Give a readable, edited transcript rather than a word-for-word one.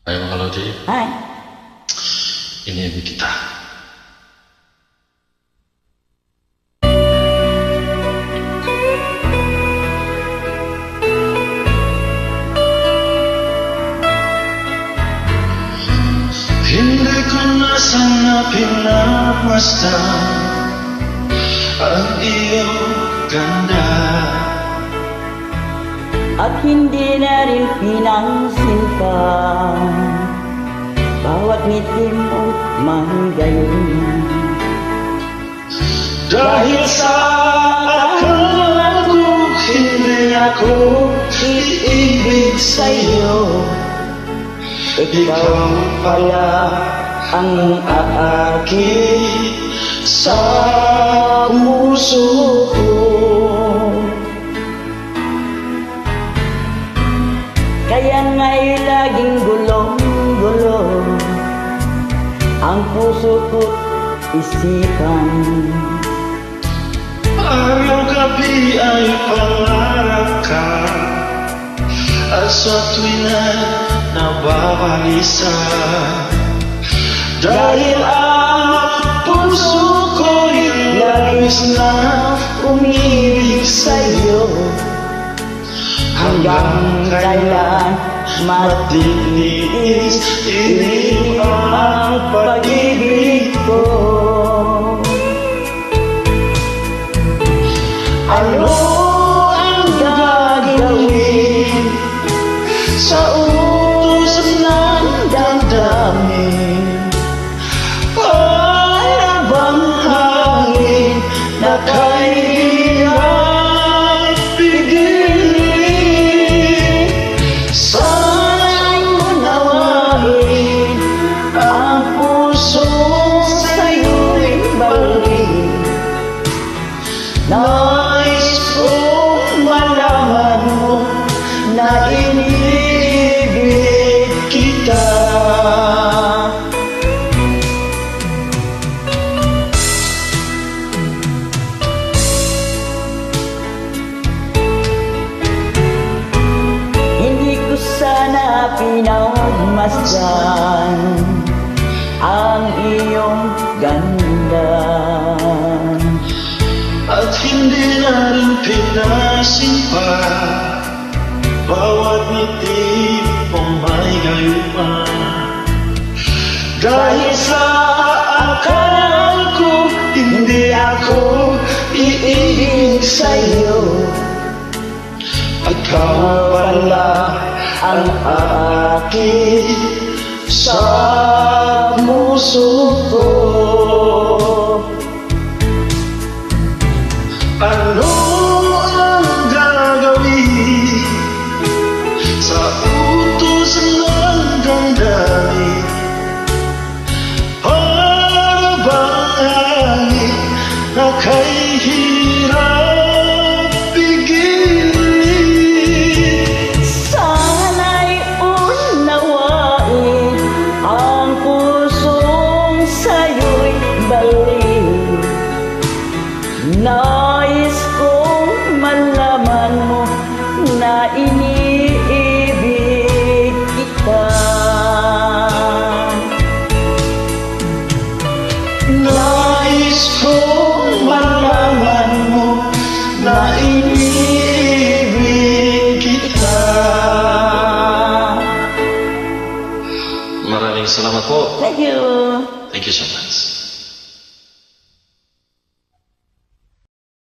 Hai Mga Lodi, Hai. ini ibu kita. Hindi ko na sana pinagmasdan ang iyong ganda. At hindi na rin pinangsintan bawat ngiti mo't manggayon. Dahil sa akala ko, hindi ako iibig sa'yo. Ikaw pala ang aaki sa puso ko. Kaya nga'y laging gulong-gulo ang puso ko't isipan. Araw-gabi ay pangarap ka, at sa tuwina nababalisa. Dahil ang puso ko'y labis na umibig sa'yo. Hanggang kailan matitiis iniwan ang pag-ibig ko? Ano ang gagawin sa utos ng damdamin? Para bang hangin na kailangan pigilin? Sana'y unawain ang puso sa'yo'y balik. Nais kong malaman mo na inibig kita. Hindi ko sana pinagmasdan ang iyong ganda. At hindi na rin pinasimpa bawat ngiti mong may gayuma. Dahil sa akala ko, hindi ako iibig sa'yo. Ikaw pala ang aaki sa puso ko. Ano ang gagawin sa utos ng damdamin? Para bang hangin na kay hirap pigilin? Sana'y unawain ang pusong sa'yo'y balik. Nais kong malaman mo na iniibig kita. Nais kong malaman mo na iniibig kita. Maraming salamat po. Thank you. Thank you so much.